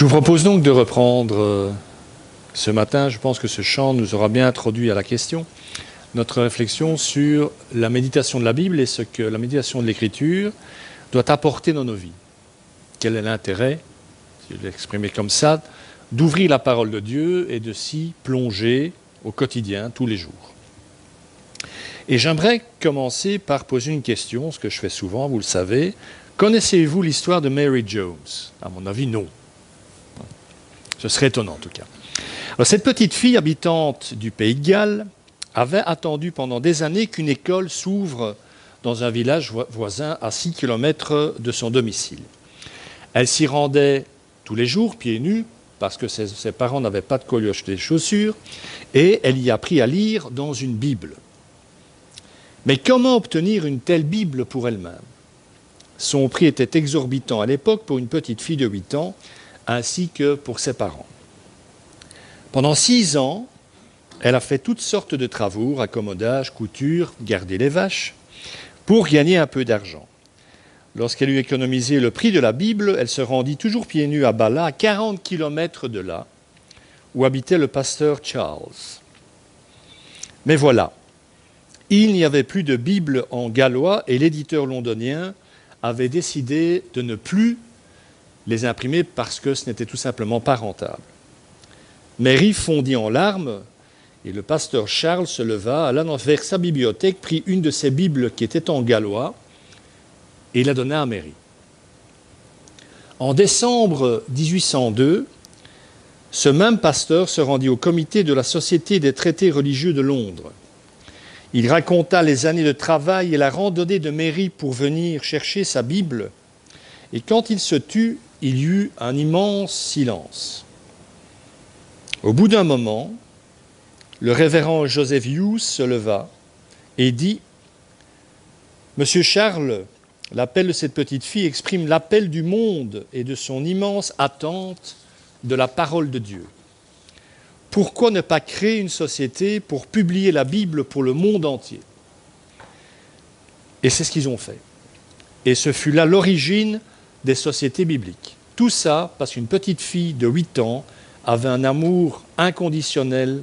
Je vous propose donc de reprendre ce matin, je pense que ce chant nous aura bien introduit à la question, notre réflexion sur la méditation de la Bible et ce que la méditation de l'Écriture doit apporter dans nos vies. Quel est l'intérêt, si je l'exprimais comme ça, d'ouvrir la parole de Dieu et de s'y plonger au quotidien, tous les jours. Et j'aimerais commencer par poser une question, ce que je fais souvent, vous le savez. Connaissez-vous l'histoire de Mary Jones? À mon avis, non. Ce serait étonnant en tout cas. Alors, cette petite fille habitante du Pays de Galles avait attendu pendant des années qu'une école s'ouvre dans un village voisin à 6 km de son domicile. Elle s'y rendait tous les jours, pieds nus, parce que ses parents n'avaient pas de quoi lui acheter des chaussures, et elle y apprit à lire dans une Bible. Mais comment obtenir une telle Bible pour elle-même? Son prix était exorbitant à l'époque pour une petite fille de 8 ans, ainsi que pour ses parents. Pendant 6 ans, elle a fait toutes sortes de travaux, raccommodage, couture, garder les vaches, pour gagner un peu d'argent. Lorsqu'elle eut économisé le prix de la Bible, elle se rendit toujours pieds nus à Bala, à 40 km de là, où habitait le pasteur Charles. Mais voilà, il n'y avait plus de Bible en gallois et l'éditeur londonien avait décidé de ne plus les imprimer parce que ce n'était tout simplement pas rentable. Mary fondit en larmes et le pasteur Charles se leva, alla vers sa bibliothèque, prit une de ses Bibles qui était en gallois et la donna à Mary. En décembre 1802, ce même pasteur se rendit au comité de la Société des traités religieux de Londres. Il raconta les années de travail et la randonnée de Mary pour venir chercher sa Bible. Et quand il se tut, il y eut un immense silence. Au bout d'un moment, le révérend Joseph Hughes se leva et dit « Monsieur Charles, l'appel de cette petite fille exprime l'appel du monde et de son immense attente de la parole de Dieu. Pourquoi ne pas créer une société pour publier la Bible pour le monde entier ?» Et c'est ce qu'ils ont fait. Et ce fut là l'origine des sociétés bibliques. Tout ça parce qu'une petite fille de 8 ans avait un amour inconditionnel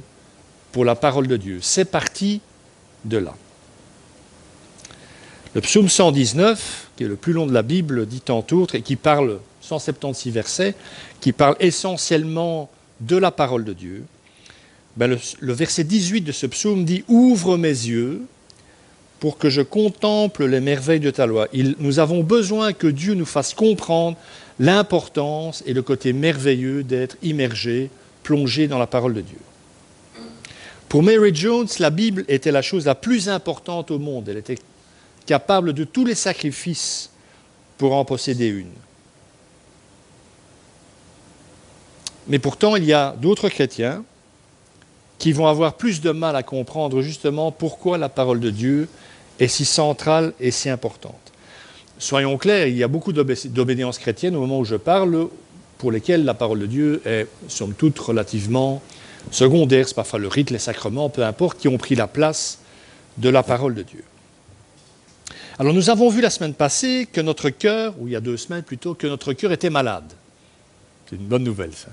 pour la parole de Dieu. C'est parti de là. Le psaume 119, qui est le plus long de la Bible, dit entre autres, et qui parle, 176 versets, qui parle essentiellement de la parole de Dieu, le verset 18 de ce psaume dit « Ouvre mes yeux pour que je contemple les merveilles de ta loi ». Nous avons besoin que Dieu nous fasse comprendre l'importance et le côté merveilleux d'être immergé, plongé dans la parole de Dieu. Pour Mary Jones, la Bible était la chose la plus importante au monde. Elle était capable de tous les sacrifices pour en posséder une. Mais pourtant, il y a d'autres chrétiens qui vont avoir plus de mal à comprendre justement pourquoi la parole de Dieu est si centrale et si importante. Soyons clairs, il y a beaucoup d'obédiences chrétiennes au moment où je parle, pour lesquelles la parole de Dieu est, somme toute, relativement secondaire. C'est parfois le rite, les sacrements, peu importe, qui ont pris la place de la parole de Dieu. Alors nous avons vu la semaine passée que notre cœur, ou il y a 2 semaines plutôt, que notre cœur était malade. C'est une bonne nouvelle, ça.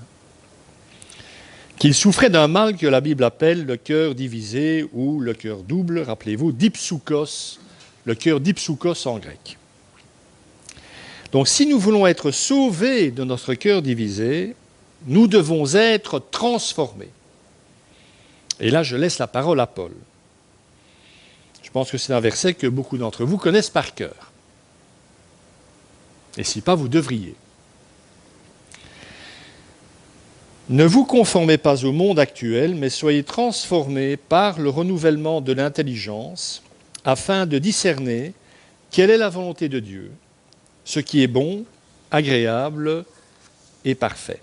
Qu'il souffrait d'un mal que la Bible appelle le cœur divisé ou le cœur double, rappelez-vous, dipsoukos, le cœur dipsoukos en grec. Donc si nous voulons être sauvés de notre cœur divisé, nous devons être transformés. Et là, je laisse la parole à Paul. Je pense que c'est un verset que beaucoup d'entre vous connaissent par cœur. Et si pas, vous devriez. Ne vous conformez pas au monde actuel, mais soyez transformés par le renouvellement de l'intelligence, afin de discerner quelle est la volonté de Dieu, ce qui est bon, agréable et parfait.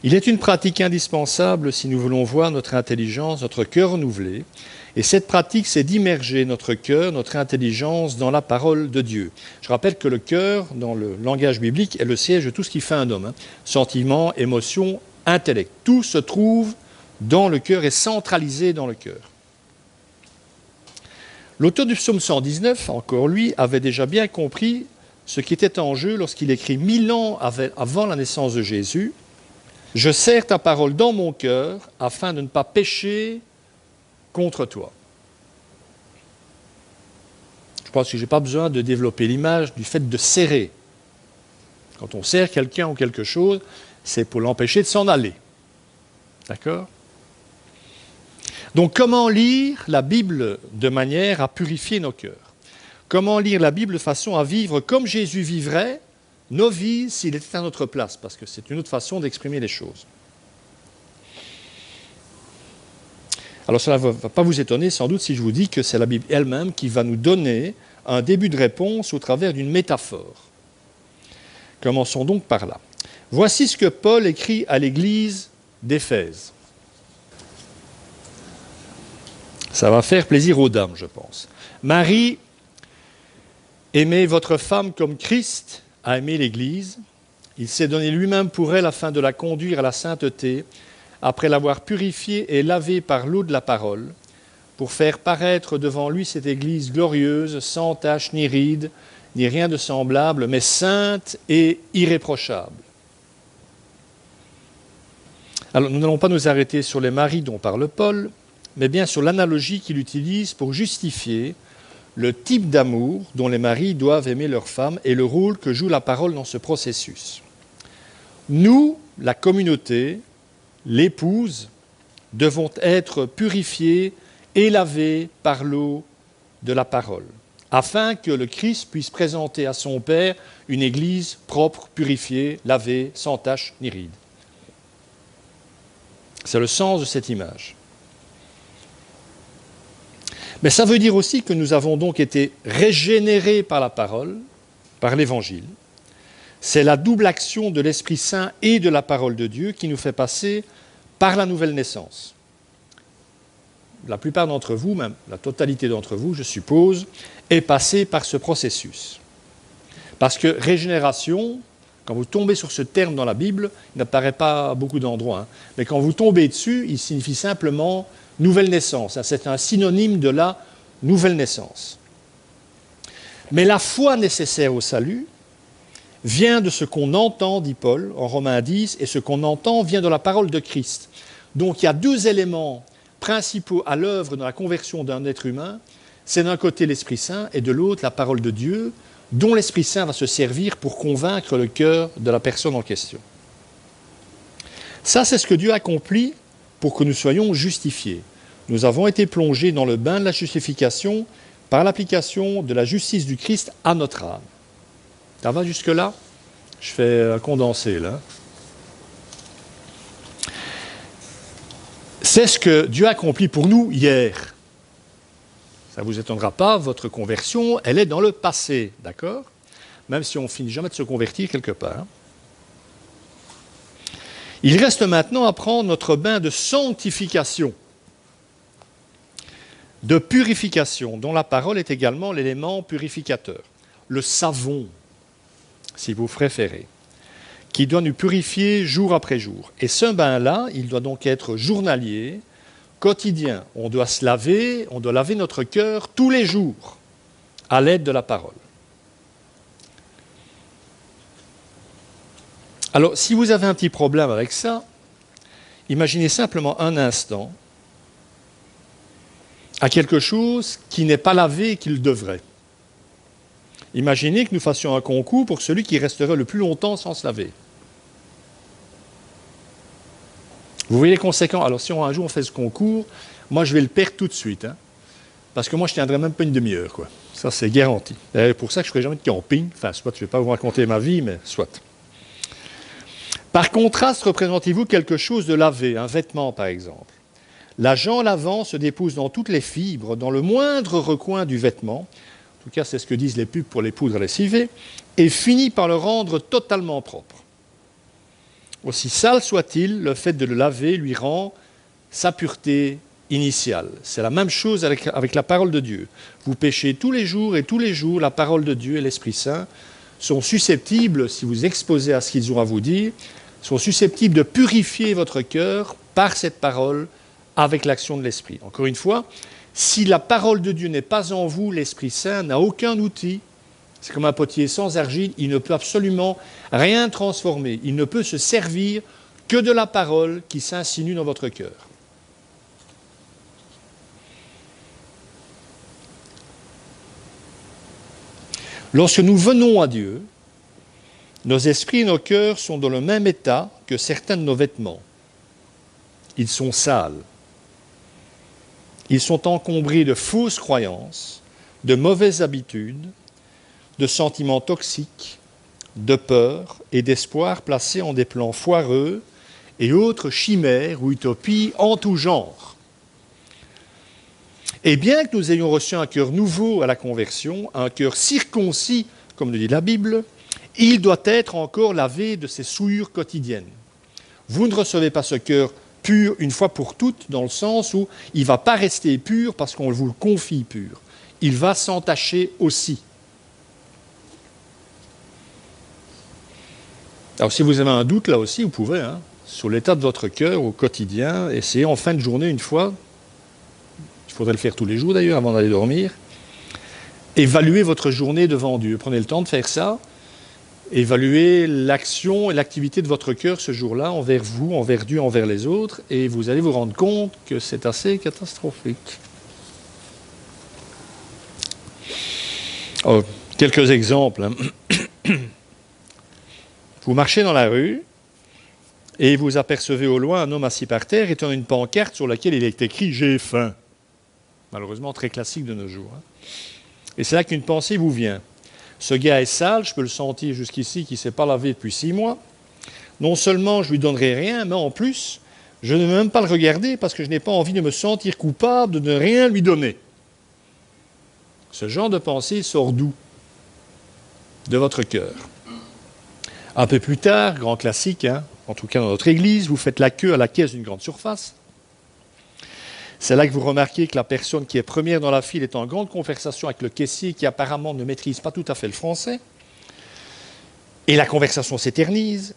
Il est une pratique indispensable si nous voulons voir notre intelligence, notre cœur renouvelé. Et cette pratique, c'est d'immerger notre cœur, notre intelligence dans la parole de Dieu. Je rappelle que le cœur, dans le langage biblique, est le siège de tout ce qui fait un homme. Sentiments, émotions, intellect. Tout se trouve dans le cœur et centralisé dans le cœur. L'auteur du psaume 119, encore lui, avait déjà bien compris ce qui était en jeu lorsqu'il écrit 1000 ans avant la naissance de Jésus. « Je serre ta parole dans mon cœur afin de ne pas pécher contre toi. » Je pense que je n'ai pas besoin de développer l'image du fait de serrer. Quand on serre quelqu'un ou quelque chose, c'est pour l'empêcher de s'en aller. D'accord ? Donc, comment lire la Bible de manière à purifier nos cœurs ? Comment lire la Bible de façon à vivre comme Jésus vivrait nos vies s'il était à notre place ? Parce que c'est une autre façon d'exprimer les choses. Alors, cela ne va pas vous étonner sans doute si je vous dis que c'est la Bible elle-même qui va nous donner un début de réponse au travers d'une métaphore. Commençons donc par là. Voici ce que Paul écrit à l'église d'Éphèse. Ça va faire plaisir aux dames, je pense. Marie, aimez votre femme comme Christ a aimé l'Église. Il s'est donné lui-même pour elle afin de la conduire à la sainteté, après l'avoir purifiée et lavée par l'eau de la parole, pour faire paraître devant lui cette Église glorieuse, sans tache ni ride, ni rien de semblable, mais sainte et irréprochable. Alors, nous n'allons pas nous arrêter sur les maris dont parle Paul, mais bien sur l'analogie qu'il utilise pour justifier le type d'amour dont les maris doivent aimer leur femme et le rôle que joue la parole dans ce processus. Nous, la communauté, l'épouse, devons être purifiés et lavés par l'eau de la parole, afin que le Christ puisse présenter à son Père une Église propre, purifiée, lavée, sans tache ni ride. C'est le sens de cette image. Mais ça veut dire aussi que nous avons donc été régénérés par la parole, par l'Évangile. C'est la double action de l'Esprit Saint et de la parole de Dieu qui nous fait passer par la nouvelle naissance. La plupart d'entre vous, même la totalité d'entre vous, je suppose, est passée par ce processus. Parce que régénération, quand vous tombez sur ce terme dans la Bible, il n'apparaît pas à beaucoup d'endroits, mais quand vous tombez dessus, il signifie simplement nouvelle naissance. C'est un synonyme de la nouvelle naissance. Mais la foi nécessaire au salut vient de ce qu'on entend, dit Paul en Romains 10, et ce qu'on entend vient de la parole de Christ. Donc il y a deux éléments principaux à l'œuvre dans la conversion d'un être humain. C'est d'un côté l'Esprit Saint et de l'autre la parole de Dieu, dont l'Esprit Saint va se servir pour convaincre le cœur de la personne en question. Ça, c'est ce que Dieu accomplit pour que nous soyons justifiés. Nous avons été plongés dans le bain de la justification par l'application de la justice du Christ à notre âme. Ça va jusque-là ? Je fais un condensé, là. C'est ce que Dieu a accompli pour nous hier. Ça ne vous étonnera pas, votre conversion, elle est dans le passé, d'accord ? Même si on ne finit jamais de se convertir quelque part. Il reste maintenant à prendre notre bain de sanctification, de purification, dont la parole est également l'élément purificateur. Le savon, si vous préférez, qui doit nous purifier jour après jour. Et ce bain-là, il doit donc être journalier, quotidien. On doit se laver, on doit laver notre cœur tous les jours, à l'aide de la parole. Alors, si vous avez un petit problème avec ça, imaginez simplement un instant à quelque chose qui n'est pas lavé et qui le devrait. Imaginez que nous fassions un concours pour celui qui resterait le plus longtemps sans se laver. Vous voyez les conséquences. Alors si un jour on fait ce concours, moi je vais le perdre tout de suite. Parce que moi je ne tiendrai même pas une demi-heure. Quoi. Ça c'est garanti. C'est pour ça que je ne ferai jamais de camping. Enfin, soit je ne vais pas vous raconter ma vie, mais soit. Par contraste, représentez-vous quelque chose de lavé, un vêtement par exemple. L'agent lavant se dépose dans toutes les fibres, dans le moindre recoin du vêtement, en tout cas c'est ce que disent les pubs pour les poudres lessivées, et finit par le rendre totalement propre. Aussi sale soit-il, le fait de le laver lui rend sa pureté initiale. C'est la même chose avec la parole de Dieu. Vous péchez tous les jours et tous les jours, la parole de Dieu et l'Esprit Saint sont susceptibles, si vous exposez à ce qu'ils ont à vous dire, sont susceptibles de purifier votre cœur par cette parole avec l'action de l'Esprit. Encore une fois, si la parole de Dieu n'est pas en vous, l'Esprit Saint n'a aucun outil C'est comme un potier sans argile, il ne peut absolument rien transformer. Il ne peut se servir que de la parole qui s'insinue dans votre cœur. Lorsque nous venons à Dieu, nos esprits et nos cœurs sont dans le même état que certains de nos vêtements. Ils sont sales. Ils sont encombrés de fausses croyances, de mauvaises habitudes, de sentiments toxiques, de peur et d'espoir placés en des plans foireux et autres chimères ou utopies en tout genre. Et bien que nous ayons reçu un cœur nouveau à la conversion, un cœur circoncis, comme le dit la Bible, il doit être encore lavé de ses souillures quotidiennes. Vous ne recevez pas ce cœur pur une fois pour toutes, dans le sens où il ne va pas rester pur parce qu'on vous le confie pur. Il va s'entacher aussi. Alors si vous avez un doute là aussi, vous pouvez, sur l'état de votre cœur au quotidien, essayer en fin de journée une fois, il faudrait le faire tous les jours d'ailleurs avant d'aller dormir, évaluer votre journée devant Dieu. Prenez le temps de faire ça, évaluer l'action et l'activité de votre cœur ce jour-là envers vous, envers Dieu, envers les autres, et vous allez vous rendre compte que c'est assez catastrophique. Oh, quelques exemples. Vous marchez dans la rue et vous apercevez au loin un homme assis par terre étant une pancarte sur laquelle il est écrit « J'ai faim ». Malheureusement, très classique de nos jours. Et c'est là qu'une pensée vous vient. Ce gars est sale, je peux le sentir jusqu'ici, qui ne s'est pas lavé depuis 6 mois. Non seulement je ne lui donnerai rien, mais en plus, je ne vais même pas le regarder parce que je n'ai pas envie de me sentir coupable de ne rien lui donner. Ce genre de pensée sort d'où? De votre cœur. Un peu plus tard, grand classique, en tout cas dans notre église, vous faites la queue à la caisse d'une grande surface. C'est là que vous remarquez que la personne qui est première dans la file est en grande conversation avec le caissier qui apparemment ne maîtrise pas tout à fait le français. Et la conversation s'éternise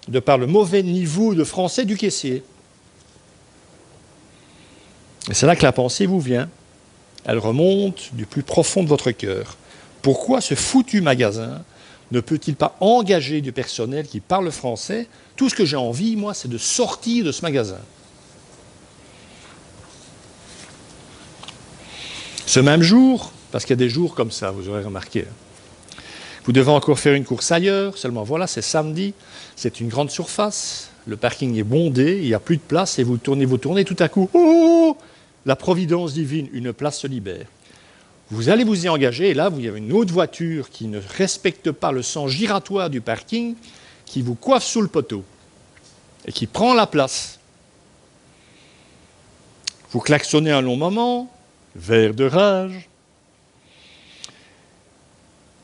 de par le mauvais niveau de français du caissier. Et c'est là que la pensée vous vient. Elle remonte du plus profond de votre cœur. Pourquoi ce foutu magasin ne peut-il pas engager du personnel qui parle français? Tout ce que j'ai envie, moi, c'est de sortir de ce magasin. Ce même jour, parce qu'il y a des jours comme ça, vous aurez remarqué, vous devez encore faire une course ailleurs, seulement voilà, c'est samedi, c'est une grande surface, le parking est bondé, il n'y a plus de place, et vous tournez, tout à coup, oh, la providence divine, une place se libère. Vous allez vous y engager, et là, vous avez une autre voiture qui ne respecte pas le sens giratoire du parking, qui vous coiffe sous le poteau, et qui prend la place. Vous klaxonnez un long moment, vert de rage.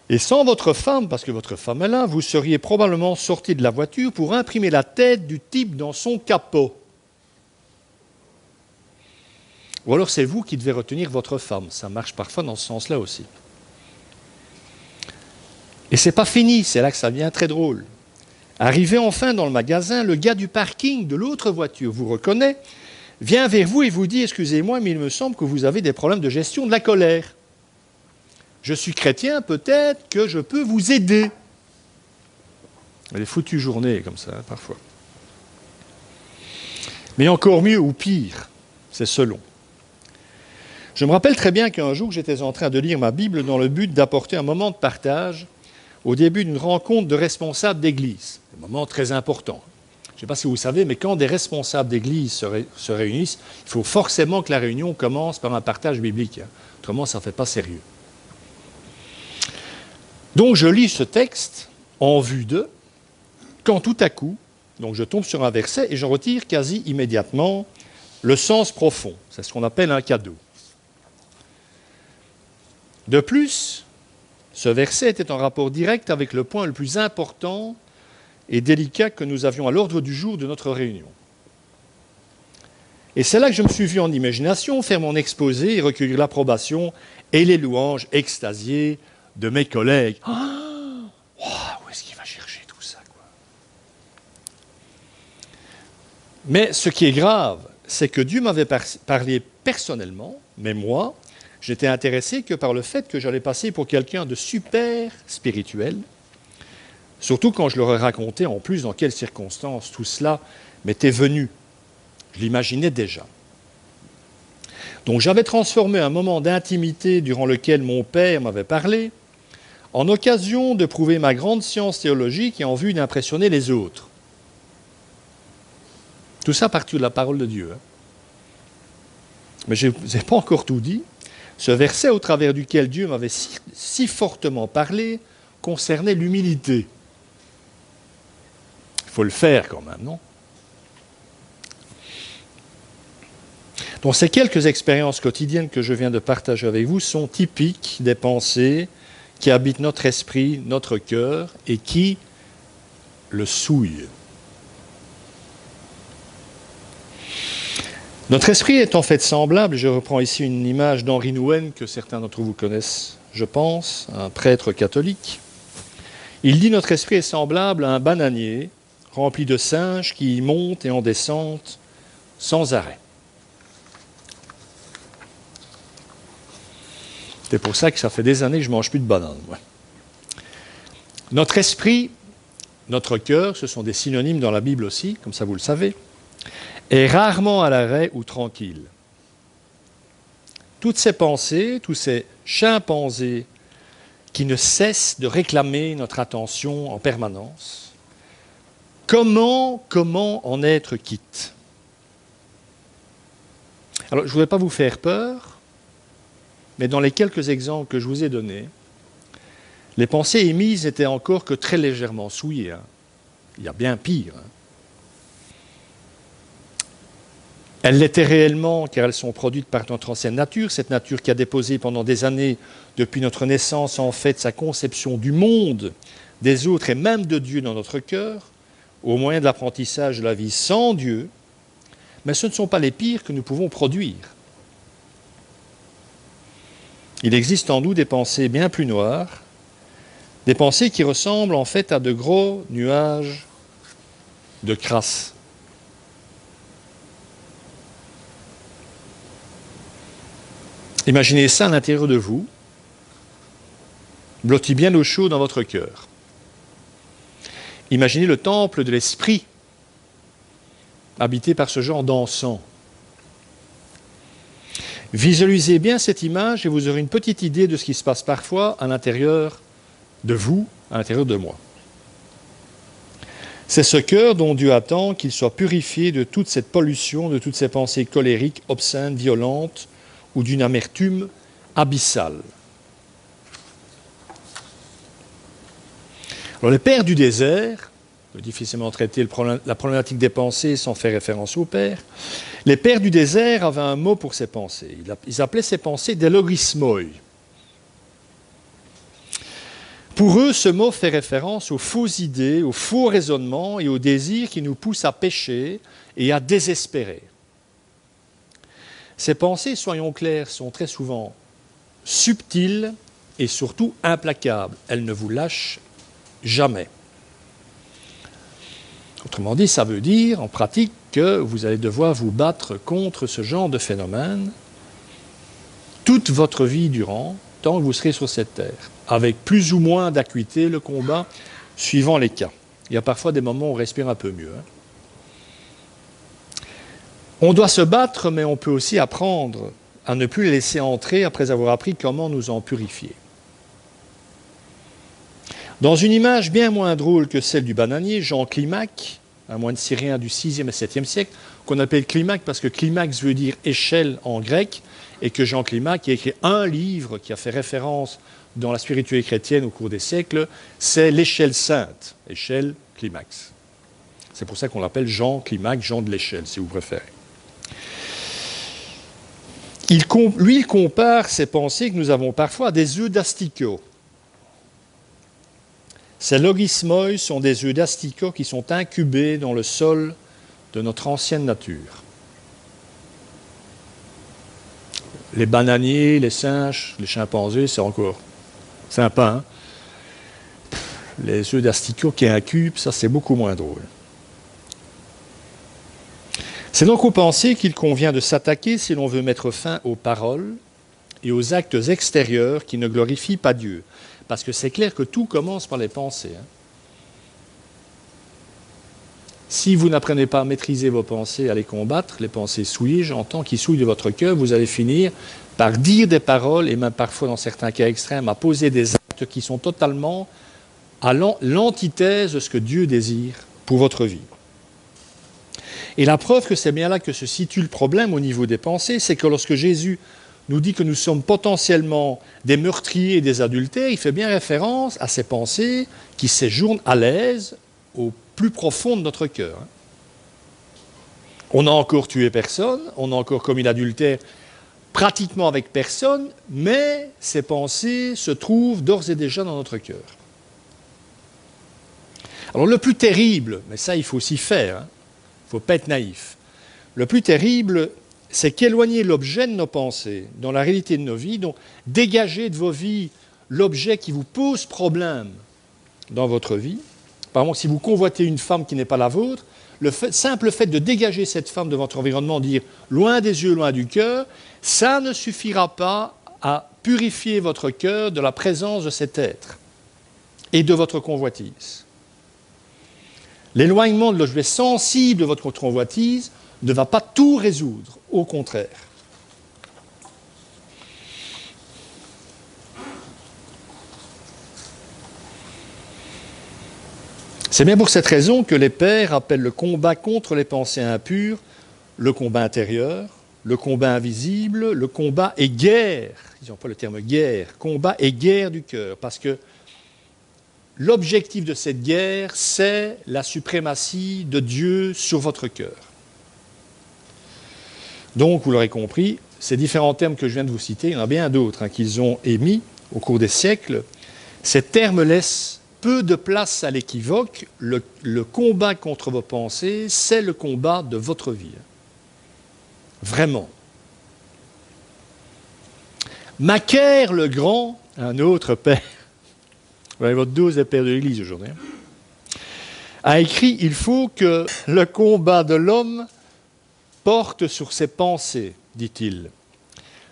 Et sans votre femme, parce que votre femme est là, vous seriez probablement sorti de la voiture pour imprimer la tête du type dans son capot. Ou alors c'est vous qui devez retenir votre femme. Ça marche parfois dans ce sens-là aussi. Et c'est pas fini, c'est là que ça devient très drôle. Arrivé enfin dans le magasin, le gars du parking de l'autre voiture vous reconnaît, vient vers vous et vous dit « Excusez-moi, mais il me semble que vous avez des problèmes de gestion de la colère. Je suis chrétien, peut-être que je peux vous aider. » Les foutues journées comme ça, parfois. Mais encore mieux ou pire, c'est selon. Je me rappelle très bien qu'un jour, j'étais en train de lire ma Bible dans le but d'apporter un moment de partage au début d'une rencontre de responsables d'église. Un moment très important. Je ne sais pas si vous savez, mais quand des responsables d'église se réunissent, il faut forcément que la réunion commence par un partage biblique. Autrement, ça ne fait pas sérieux. Donc, je lis ce texte en vue de, quand tout à coup, donc je tombe sur un verset et je retire quasi immédiatement le sens profond. C'est ce qu'on appelle un cadeau. De plus, ce verset était en rapport direct avec le point le plus important et délicat que nous avions à l'ordre du jour de notre réunion. Et c'est là que je me suis vu en imagination faire mon exposé et recueillir l'approbation et les louanges extasiées de mes collègues. Oh, où est-ce qu'il va chercher tout ça, quoi? Mais ce qui est grave, c'est que Dieu m'avait parlé personnellement, mais moi, j'étais intéressé que par le fait que j'allais passer pour quelqu'un de super spirituel, surtout quand je leur ai raconté en plus dans quelles circonstances tout cela m'était venu. Je l'imaginais déjà. Donc j'avais transformé un moment d'intimité durant lequel mon père m'avait parlé en occasion de prouver ma grande science théologique et en vue d'impressionner les autres. Tout ça parti de la parole de Dieu. Mais je ne vous ai pas encore tout dit. Ce verset au travers duquel Dieu m'avait si fortement parlé concernait l'humilité. Il faut le faire quand même, non? Donc ces quelques expériences quotidiennes que je viens de partager avec vous sont typiques des pensées qui habitent notre esprit, notre cœur et qui le souillent. Notre esprit est en fait semblable, je reprends ici une image d'Henri Nouwen que certains d'entre vous connaissent, je pense, un prêtre catholique. Il dit notre esprit est semblable à un bananier rempli de singes qui y montent et en descendent sans arrêt. C'est pour ça que ça fait des années que je ne mange plus de bananes, moi. Notre esprit, notre cœur, ce sont des synonymes dans la Bible aussi, comme ça vous le savez, est rarement à l'arrêt ou tranquille. Toutes ces pensées, tous ces chimpanzés qui ne cessent de réclamer notre attention en permanence, comment en être quitte? Alors, je ne voudrais pas vous faire peur, mais dans les quelques exemples que je vous ai donnés, les pensées émises n'étaient encore que très légèrement souillées. Il y a bien pire. Elles l'étaient réellement car elles sont produites par notre ancienne nature, cette nature qui a déposé pendant des années, depuis notre naissance, en fait, sa conception du monde, des autres et même de Dieu dans notre cœur, au moyen de l'apprentissage de la vie sans Dieu, mais ce ne sont pas les pires que nous pouvons produire. Il existe en nous des pensées bien plus noires, des pensées qui ressemblent en fait à de gros nuages de crasse. Imaginez ça à l'intérieur de vous, blotti bien au chaud dans votre cœur. Imaginez le temple de l'esprit, habité par ce genre d'encens. Visualisez bien cette image et vous aurez une petite idée de ce qui se passe parfois à l'intérieur de vous, à l'intérieur de moi. C'est ce cœur dont Dieu attend qu'il soit purifié de toute cette pollution, de toutes ces pensées colériques, obscènes, violentes ou d'une amertume abyssale. Alors les pères du désert, on peut difficilement traiter la problématique des pensées sans faire référence aux pères, les pères du désert avaient un mot pour ces pensées. Ils appelaient ces pensées des logismoi. Pour eux, ce mot fait référence aux fausses idées, aux faux raisonnements et aux désirs qui nous poussent à pécher et à désespérer. Ces pensées, soyons clairs, sont très souvent subtiles et surtout implacables. Elles ne vous lâchent jamais. Autrement dit, ça veut dire, en pratique, que vous allez devoir vous battre contre ce genre de phénomène toute votre vie durant, tant que vous serez sur cette terre, avec plus ou moins d'acuité le combat, suivant les cas. Il y a parfois des moments où on respire un peu mieux. On doit se battre, mais on peut aussi apprendre à ne plus les laisser entrer après avoir appris comment nous en purifier. Dans une image bien moins drôle que celle du bananier, Jean Climac, un moine syrien du 6e et 7e siècle, qu'on appelle Climac parce que climax veut dire échelle en grec, et que Jean Climac a écrit un livre qui a fait référence dans la spiritualité chrétienne au cours des siècles, c'est l'échelle sainte, échelle climax. C'est pour ça qu'on l'appelle Jean Climac, Jean de l'échelle, si vous préférez. Il compare ces pensées que nous avons parfois à des œufs d'asticots. Ces logismoi sont des œufs d'asticots qui sont incubés dans le sol de notre ancienne nature. Les bananiers, les singes, les chimpanzés, c'est encore sympa. Les œufs d'asticots qui incubent, ça c'est beaucoup moins drôle. C'est donc aux pensées qu'il convient de s'attaquer si l'on veut mettre fin aux paroles et aux actes extérieurs qui ne glorifient pas Dieu. Parce que c'est clair que tout commence par les pensées. Si vous n'apprenez pas à maîtriser vos pensées, à les combattre, les pensées souillées, j'entends, qui souillent de votre cœur, vous allez finir par dire des paroles, et même parfois dans certains cas extrêmes, à poser des actes qui sont totalement à l'antithèse de ce que Dieu désire pour votre vie. Et la preuve que c'est bien là que se situe le problème au niveau des pensées, c'est que lorsque Jésus nous dit que nous sommes potentiellement des meurtriers et des adultères, il fait bien référence à ces pensées qui séjournent à l'aise au plus profond de notre cœur. On n'a encore tué personne, on a encore commis l'adultère pratiquement avec personne, mais ces pensées se trouvent d'ores et déjà dans notre cœur. Alors le plus terrible, mais ça il faut s'y faire, il ne faut pas être naïf, le plus terrible, c'est qu'éloigner l'objet de nos pensées dans la réalité de nos vies, donc dégager de vos vies l'objet qui vous pose problème dans votre vie. Par exemple, si vous convoitez une femme qui n'est pas la vôtre, le simple fait de dégager cette femme de votre environnement, dire loin des yeux, loin du cœur, ça ne suffira pas à purifier votre cœur de la présence de cet être et de votre convoitise. L'éloignement de l'objet sensible de votre convoitise ne va pas tout résoudre, au contraire. C'est bien pour cette raison que les pères appellent le combat contre les pensées impures le combat intérieur, le combat invisible, le combat et guerre. Ils n'ont pas le terme guerre, combat et guerre du cœur, parce que l'objectif de cette guerre, c'est la suprématie de Dieu sur votre cœur. Donc, vous l'aurez compris, ces différents termes que je viens de vous citer, il y en a bien d'autres qu'ils ont émis au cours des siècles. Ces termes laissent peu de place à l'équivoque. Le combat contre vos pensées, c'est le combat de votre vie. Vraiment. Macaire le Grand, un autre père, vous avez votre dose des pères de l'Église aujourd'hui, a écrit « Il faut que le combat de l'homme porte sur ses pensées, dit-il.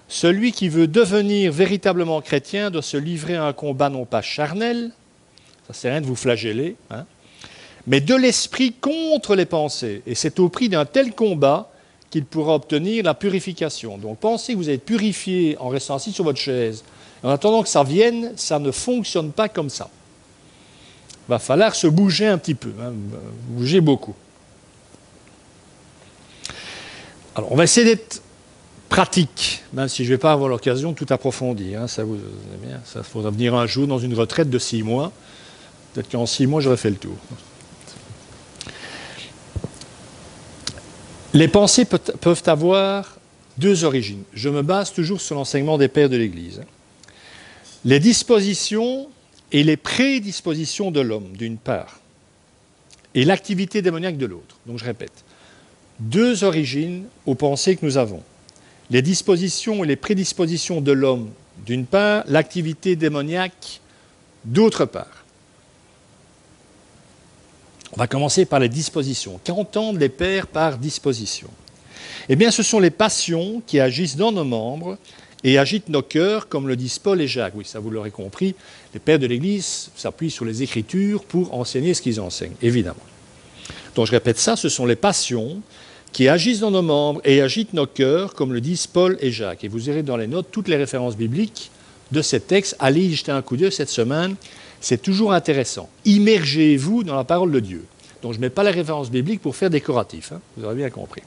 Celui qui veut devenir véritablement chrétien doit se livrer à un combat non pas charnel, ça sert à rien de vous flageller, mais de l'esprit contre les pensées. Et c'est au prix d'un tel combat qu'il pourra obtenir la purification. Donc pensez que vous allez être purifié en restant assis sur votre chaise. En attendant que ça vienne, ça ne fonctionne pas comme ça. Il va falloir se bouger un petit peu, bouger beaucoup. Alors, on va essayer d'être pratique, même si je ne vais pas avoir l'occasion de tout approfondir. Ça faudra venir un jour dans une retraite de 6 mois. Peut-être qu'en 6 mois, j'aurai fait le tour. Les pensées peuvent avoir 2 origines. Je me base toujours sur l'enseignement des pères de l'Église. Les dispositions et les prédispositions de l'homme, d'une part, et l'activité démoniaque de l'autre. Donc, je répète. 2 origines aux pensées que nous avons. Les dispositions et les prédispositions de l'homme, d'une part, l'activité démoniaque, d'autre part. On va commencer par les dispositions. Qu'entendent les pères par disposition? Eh bien, ce sont les passions qui agissent dans nos membres et agitent nos cœurs, comme le disent Paul et Jacques. Oui, ça vous l'aurez compris, les pères de l'Église s'appuient sur les Écritures pour enseigner ce qu'ils enseignent, évidemment. Donc, je répète ça, ce sont les passions qui agissent dans nos membres et agitent nos cœurs, comme le disent Paul et Jacques. Et vous irez dans les notes toutes les références bibliques de ces textes. Allez y jeter un coup d'œil cette semaine, c'est toujours intéressant. Immergez-vous dans la parole de Dieu. Donc je ne mets pas les références bibliques pour faire décoratif, vous aurez bien compris.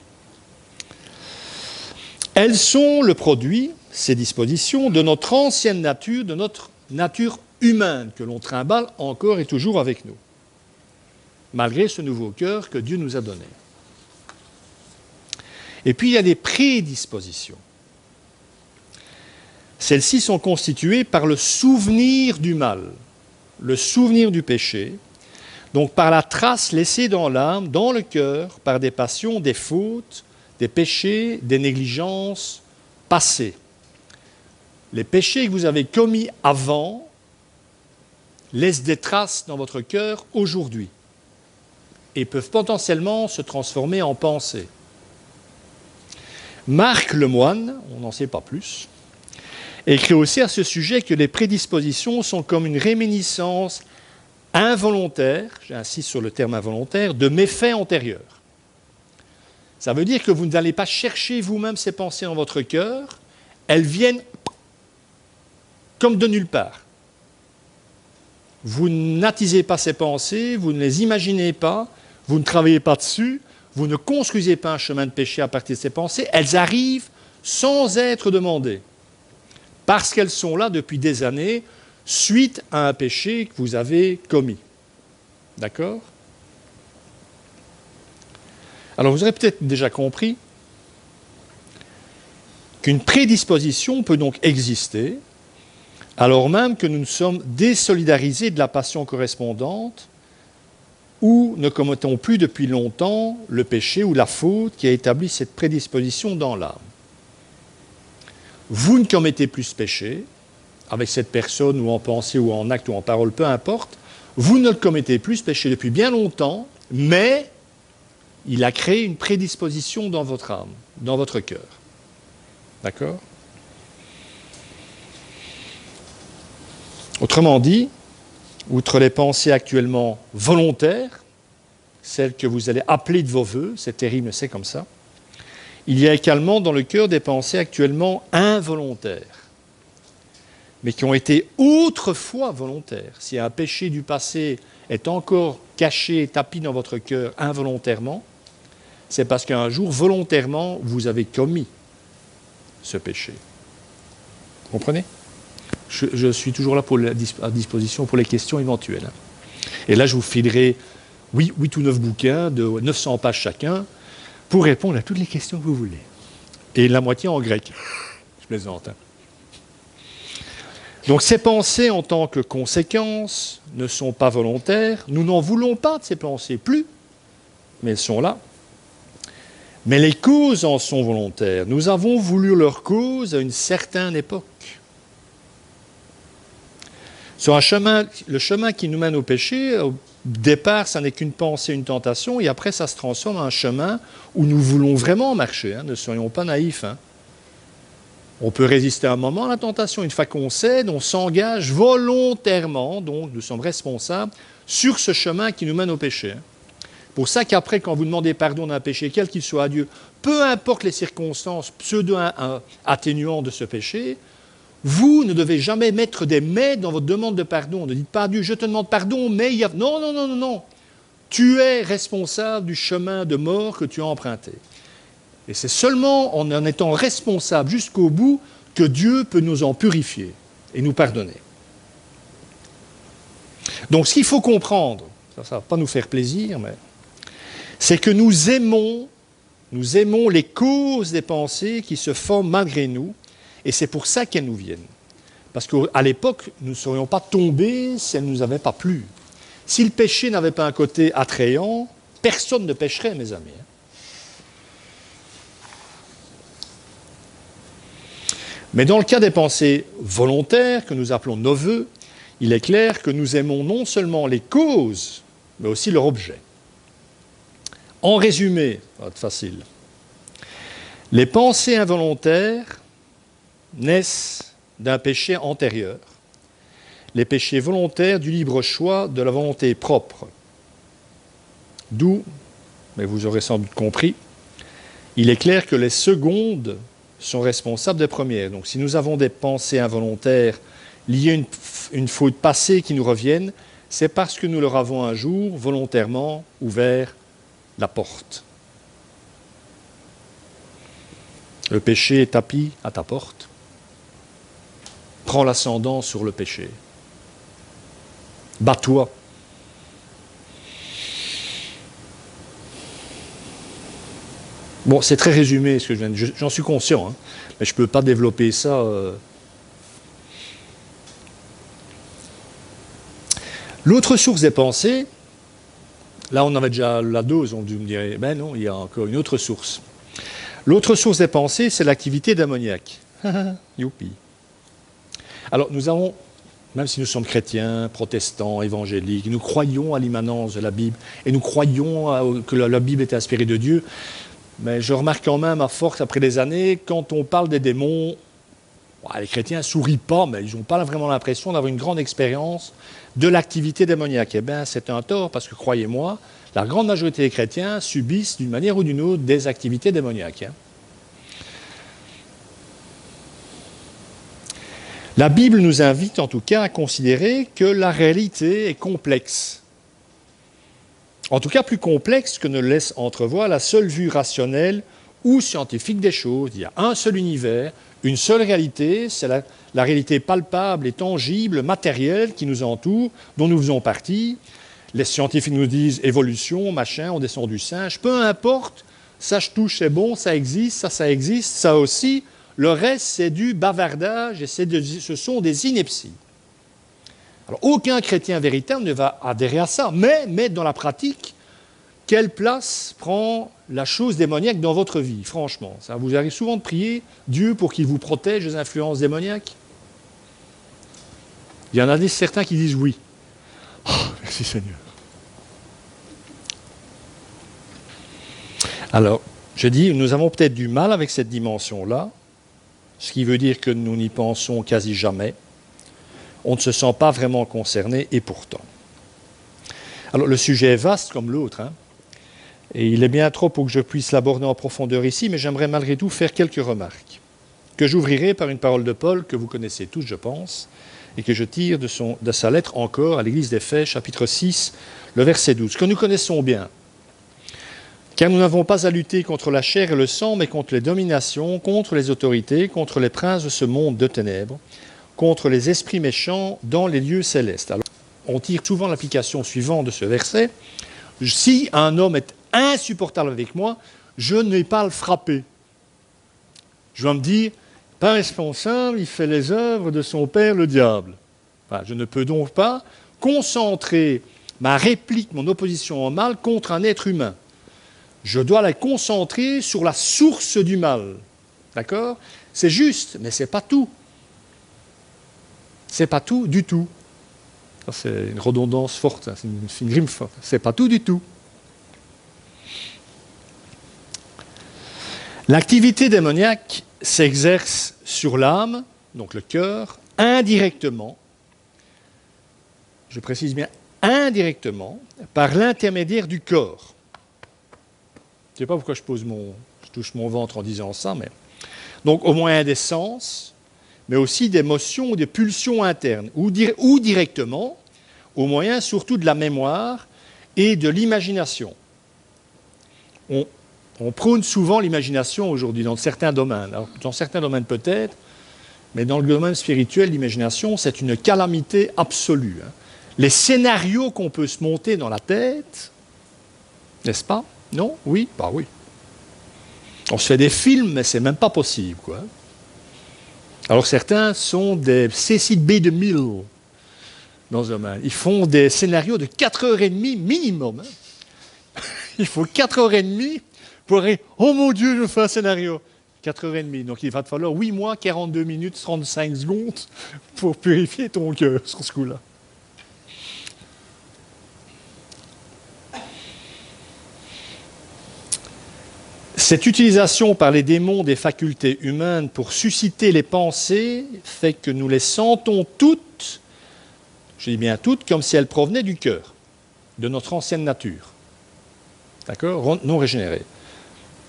Elles sont le produit, ces dispositions, de notre ancienne nature, de notre nature humaine, que l'on trimballe encore et toujours avec nous, malgré ce nouveau cœur que Dieu nous a donné. Et puis il y a des prédispositions. Celles-ci sont constituées par le souvenir du mal, le souvenir du péché, donc par la trace laissée dans l'âme, dans le cœur, par des passions, des fautes, des péchés, des négligences passées. Les péchés que vous avez commis avant laissent des traces dans votre cœur aujourd'hui et peuvent potentiellement se transformer en pensées. Marc le moine, on n'en sait pas plus, Et écrit aussi à ce sujet que les prédispositions sont comme une réminiscence involontaire, j'insiste sur le terme involontaire, de méfaits antérieurs. Ça veut dire que vous n'allez pas chercher vous-même ces pensées dans votre cœur, elles viennent comme de nulle part. Vous n'attisez pas ces pensées, vous ne les imaginez pas, vous ne travaillez pas dessus, vous ne construisez pas un chemin de péché à partir de ces pensées, elles arrivent sans être demandées, parce qu'elles sont là depuis des années, suite à un péché que vous avez commis. D'accord ? Alors vous aurez peut-être déjà compris qu'une prédisposition peut donc exister, alors même que nous nous sommes désolidarisés de la passion correspondante, ou ne commettons plus depuis longtemps le péché ou la faute qui a établi cette prédisposition dans l'âme. Vous ne commettez plus ce péché, avec cette personne, ou en pensée, ou en acte, ou en parole, peu importe, vous ne le commettez plus ce péché depuis bien longtemps, mais il a créé une prédisposition dans votre âme, dans votre cœur. D'accord ? Autrement dit, outre les pensées actuellement volontaires, celles que vous allez appeler de vos voeux, c'est terrible, mais c'est comme ça, il y a également dans le cœur des pensées actuellement involontaires, mais qui ont été autrefois volontaires. Si un péché du passé est encore caché, tapis dans votre cœur involontairement, c'est parce qu'un jour, volontairement, vous avez commis ce péché. Vous comprenez ? Je suis toujours là à disposition pour les questions éventuelles. Et là, je vous filerai 8 ou 9 bouquins de 900 pages chacun pour répondre à toutes les questions que vous voulez. Et la moitié en grec. Je plaisante. Donc ces pensées en tant que conséquence ne sont pas volontaires. Nous n'en voulons pas de ces pensées, plus, mais elles sont là. Mais les causes en sont volontaires. Nous avons voulu leur cause à une certaine époque. Sur le chemin qui nous mène au péché, au départ, ça n'est qu'une pensée, une tentation, et après, ça se transforme en un chemin où nous voulons vraiment marcher. Ne soyons pas naïfs. On peut résister un moment à la tentation. Une fois qu'on cède, on s'engage volontairement, donc nous sommes responsables, sur ce chemin qui nous mène au péché. Pour ça qu'après, quand vous demandez pardon d'un péché, quel qu'il soit à Dieu, peu importe les circonstances pseudo-atténuantes de ce péché, vous ne devez jamais mettre des « mais » dans votre demande de pardon. Ne dites pas à Dieu, je te demande pardon, mais il y a... Non, non, non, non, non. Tu es responsable du chemin de mort que tu as emprunté. Et c'est seulement en étant responsable jusqu'au bout que Dieu peut nous en purifier et nous pardonner. Donc ce qu'il faut comprendre, ça ne va pas nous faire plaisir, mais c'est que nous aimons les causes des pensées qui se forment malgré nous, et c'est pour ça qu'elles nous viennent. Parce qu'à l'époque, nous ne serions pas tombés si elles ne nous avaient pas plu. Si le péché n'avait pas un côté attrayant, personne ne pécherait, mes amis. Mais dans le cas des pensées volontaires, que nous appelons nos vœux, il est clair que nous aimons non seulement les causes, mais aussi leur objet. En résumé, ça va être facile, les pensées involontaires naissent d'un péché antérieur, les péchés volontaires du libre choix de la volonté propre. D'où, mais vous aurez sans doute compris, il est clair que les secondes sont responsables des premières. Donc si nous avons des pensées involontaires liées à une faute passée qui nous reviennent, c'est parce que nous leur avons un jour volontairement ouvert la porte. Le péché est tapis à ta porte. Prends l'ascendant sur le péché. Bats-toi. Bon, c'est très résumé ce que je viens de dire. J'en suis conscient, mais je ne peux pas développer ça. L'autre source des pensées, là on avait déjà la dose, on me dirait, ben non, il y a encore une autre source. L'autre source des pensées, c'est l'activité démoniaque. Youpi. Alors nous avons, même si nous sommes chrétiens, protestants, évangéliques, nous croyons à l'immanence de la Bible et nous croyons que la Bible est inspirée de Dieu, mais je remarque quand même à force, après des années, quand on parle des démons, Les chrétiens ne sourient pas, mais ils n'ont pas vraiment l'impression d'avoir une grande expérience de l'activité démoniaque. Eh bien, c'est un tort, parce que croyez-moi, la grande majorité des chrétiens subissent d'une manière ou d'une autre des activités démoniaques. La Bible nous invite en tout cas à considérer que la réalité est complexe. En tout cas, plus complexe que ne le laisse entrevoir la seule vue rationnelle ou scientifique des choses. Il y a un seul univers, une seule réalité, c'est la réalité palpable et tangible, matérielle qui nous entoure, dont nous faisons partie. Les scientifiques nous disent évolution, machin, on descend du singe, peu importe, ça je touche, c'est bon, ça existe, ça existe, ça aussi. Le reste, c'est du bavardage et ce sont des inepties. Alors, aucun chrétien véritable ne va adhérer à ça, mais dans la pratique, quelle place prend la chose démoniaque dans votre vie, franchement? Ça vous arrive souvent de prier Dieu pour qu'il vous protège des influences démoniaques? Il y en a certains qui disent oui. Oh, merci Seigneur. Alors, je dis, nous avons peut-être du mal avec cette dimension-là, ce qui veut dire que nous n'y pensons quasi jamais. On ne se sent pas vraiment concerné, et pourtant. Alors, le sujet est vaste comme l'autre, et il est bien trop pour que je puisse l'aborder en profondeur ici, mais j'aimerais malgré tout faire quelques remarques, que j'ouvrirai par une parole de Paul, que vous connaissez tous, je pense, et que je tire de sa lettre encore à l'Église d'Éphèse, chapitre 6, le verset 12, que nous connaissons bien. Car nous n'avons pas à lutter contre la chair et le sang, mais contre les dominations, contre les autorités, contre les princes de ce monde de ténèbres, contre les esprits méchants dans les lieux célestes. Alors, on tire souvent l'application suivante de ce verset. Si un homme est insupportable avec moi, je n'ai pas à le frapper. Je dois me dire, pas responsable, il fait les œuvres de son père le diable. Enfin, je ne peux donc pas concentrer ma réplique, mon opposition au mal contre un être humain. Je dois la concentrer sur la source du mal. D'accord? C'est juste, mais ce n'est pas tout. Ce n'est pas tout du tout. C'est une redondance forte, c'est une rime forte. Ce n'est pas tout du tout. L'activité démoniaque s'exerce sur l'âme, donc le cœur, indirectement, je précise bien indirectement, par l'intermédiaire du corps. Je ne sais pas pourquoi je touche mon ventre en disant ça, mais... Donc au moyen des sens, mais aussi d'émotions ou des pulsions internes, ou directement, au moyen surtout de la mémoire et de l'imagination. On prône souvent l'imagination aujourd'hui dans certains domaines. Alors, dans certains domaines peut-être, mais dans le domaine spirituel, l'imagination, c'est une calamité absolue. Les scénarios qu'on peut se monter dans la tête, n'est-ce pas? Non? Oui? Bah oui. On se fait des films, mais c'est même pas possible, quoi. Alors certains sont des Cécile B. DeMille dans ce domaine. Ils font des scénarios de 4h30 minimum. Il faut 4h30 pour arriver. Oh mon Dieu, je fais un scénario. 4h30. Donc il va te falloir 8 mois, 42 minutes, 35 secondes pour purifier ton cœur sur ce coup-là. Cette utilisation par les démons des facultés humaines pour susciter les pensées fait que nous les sentons toutes, je dis bien toutes, comme si elles provenaient du cœur, de notre ancienne nature. D'accord? Non régénérée.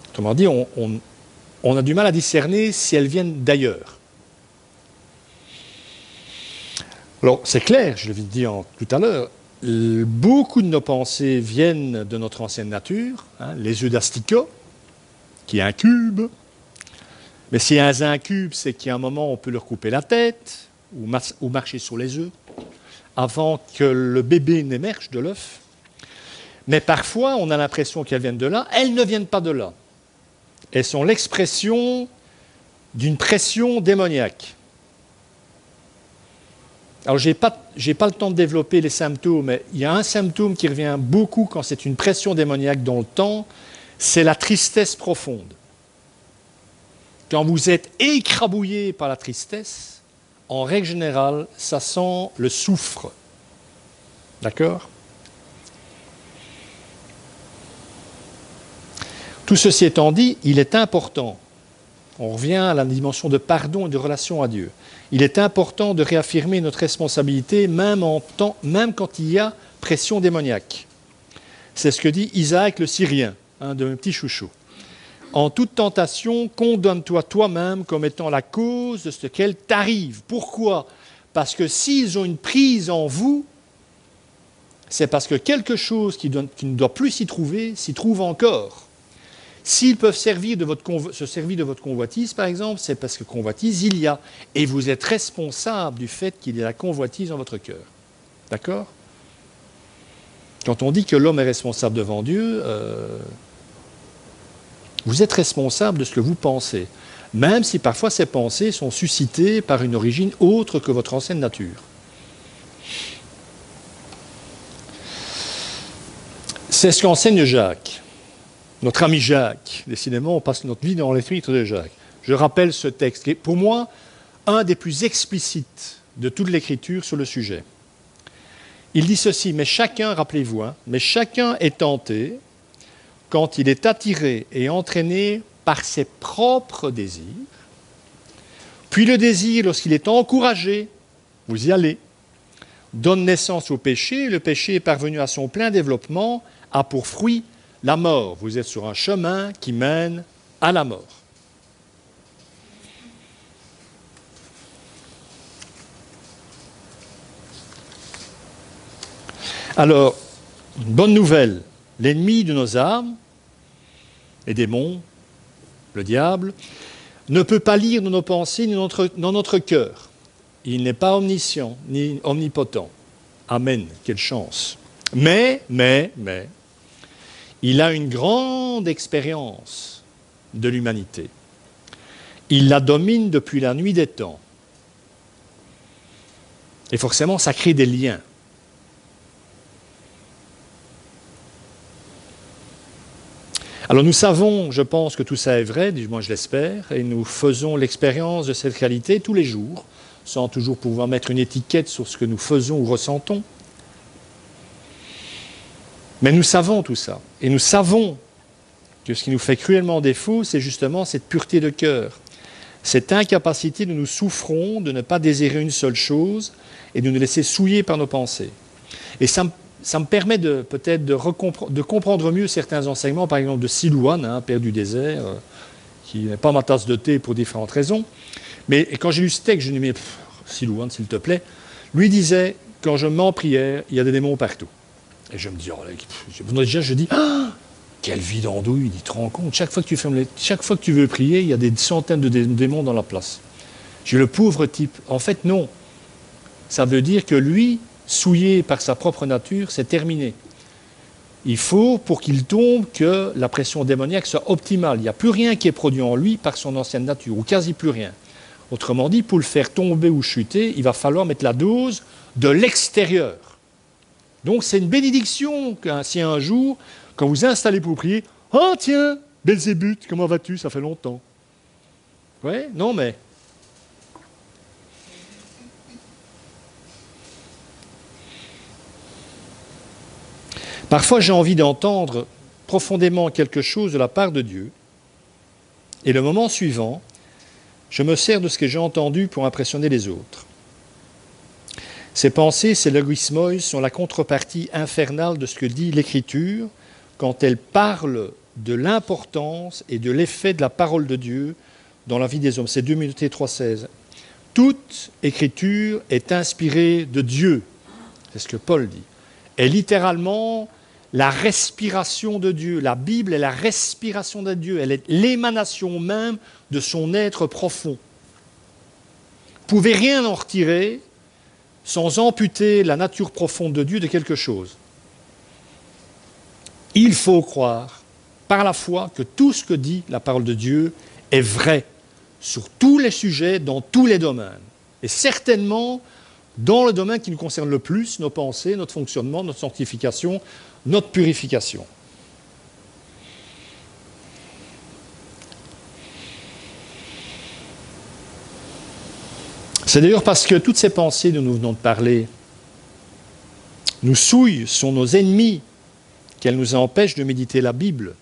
Autrement dit, on a du mal à discerner si elles viennent d'ailleurs. Alors, c'est clair, je l'ai dit tout à l'heure, beaucoup de nos pensées viennent de notre ancienne nature, les œufs d'Astica, qui est un cube. Mais si un cube, c'est qu'à un moment, on peut leur couper la tête ou marcher sur les œufs avant que le bébé n'émerge de l'œuf. Mais parfois, on a l'impression qu'elles viennent de là. Elles ne viennent pas de là. Elles sont l'expression d'une pression démoniaque. Alors, je n'ai pas le temps de développer les symptômes, mais il y a un symptôme qui revient beaucoup quand c'est une pression démoniaque dans le temps, c'est la tristesse profonde. Quand vous êtes écrabouillé par la tristesse, en règle générale, ça sent le soufre. D'accord? Tout ceci étant dit, il est important, On revient à la dimension de pardon et de relation à Dieu. Il est important de réaffirmer notre responsabilité même quand il y a pression démoniaque. C'est ce que dit Isaac le Syrien, de mes petits chouchous. En toute tentation, condamne-toi toi-même comme étant la cause de ce qu'elle t'arrive. Pourquoi ? Parce que s'ils ont une prise en vous, c'est parce que quelque chose qui ne doit plus s'y trouve encore. S'ils peuvent se servir de votre convoitise, par exemple, c'est parce que convoitise, il y a. Et vous êtes responsable du fait qu'il y a la convoitise dans votre cœur. D'accord ? Quand on dit que l'homme est responsable devant Dieu, vous êtes responsable de ce que vous pensez, même si parfois ces pensées sont suscitées par une origine autre que votre ancienne nature. C'est ce qu'enseigne Jacques. Notre ami Jacques, décidément, on passe notre vie dans les livres de Jacques. Je rappelle ce texte, qui est pour moi un des plus explicites de toute l'Écriture sur le sujet. Il dit ceci, mais chacun, rappelez-vous, mais chacun est tenté quand il est attiré et entraîné par ses propres désirs, puis le désir, lorsqu'il est encouragé, vous y allez, donne naissance au péché, le péché est parvenu à son plein développement, a pour fruit la mort. Vous êtes sur un chemin qui mène à la mort. Alors, une bonne nouvelle, l'ennemi de nos âmes, les démons, le diable, ne peut pas lire dans nos pensées ni dans notre cœur. Il n'est pas omniscient ni omnipotent. Amen, quelle chance. Mais, il a une grande expérience de l'humanité. Il la domine depuis la nuit des temps. Et forcément, ça crée des liens. Alors nous savons, je pense que tout ça est vrai, du moins je l'espère, et nous faisons l'expérience de cette réalité tous les jours, sans toujours pouvoir mettre une étiquette sur ce que nous faisons ou ressentons. Mais nous savons tout ça. Et nous savons que ce qui nous fait cruellement défaut, c'est justement cette pureté de cœur, cette incapacité de nous souffrons, de ne pas désirer une seule chose et de nous laisser souiller par nos pensées. Et ça me permet peut-être de comprendre mieux certains enseignements, par exemple de Silouane, père du désert, qui n'est pas ma tasse de thé pour différentes raisons. Mais quand j'ai lu ce texte, je me dis, mais Silouane, s'il te plaît, lui disait, quand je me mets en prière, il y a des démons partout. Et je me dis, je dis, quelle vie d'andouille, il te rend compte, chaque fois que tu veux prier, il y a des centaines de démons dans la place. J'ai le pauvre type. En fait, non. Ça veut dire que lui, souillé par sa propre nature, c'est terminé. Il faut, pour qu'il tombe, que la pression démoniaque soit optimale. Il n'y a plus rien qui est produit en lui par son ancienne nature, ou quasi plus rien. Autrement dit, pour le faire tomber ou chuter, il va falloir mettre la dose de l'extérieur. Donc c'est une bénédiction si un jour, quand vous installez pour prier, « Ah tiens, Belzébuth, comment vas-tu? Ça fait longtemps. » Ouais, non mais... Parfois j'ai envie d'entendre profondément quelque chose de la part de Dieu, et le moment suivant, je me sers de ce que j'ai entendu pour impressionner les autres. Ces pensées, ces logismoi, sont la contrepartie infernale de ce que dit l'Écriture quand elle parle de l'importance et de l'effet de la parole de Dieu dans la vie des hommes. C'est 2 Timothée 3,16. Toute Écriture est inspirée de Dieu. C'est ce que Paul dit. Et littéralement, la respiration de Dieu. La Bible est la respiration de Dieu. Elle est l'émanation même de son être profond. Vous ne pouvez rien en retirer sans amputer la nature profonde de Dieu de quelque chose. Il faut croire, par la foi, que tout ce que dit la parole de Dieu est vrai, sur tous les sujets, dans tous les domaines. Et certainement, dans le domaine qui nous concerne le plus, nos pensées, notre fonctionnement, notre sanctification, notre purification. C'est d'ailleurs parce que toutes ces pensées dont nous venons de parler nous souillent, sont nos ennemis, qu'elles nous empêchent de méditer la Bible.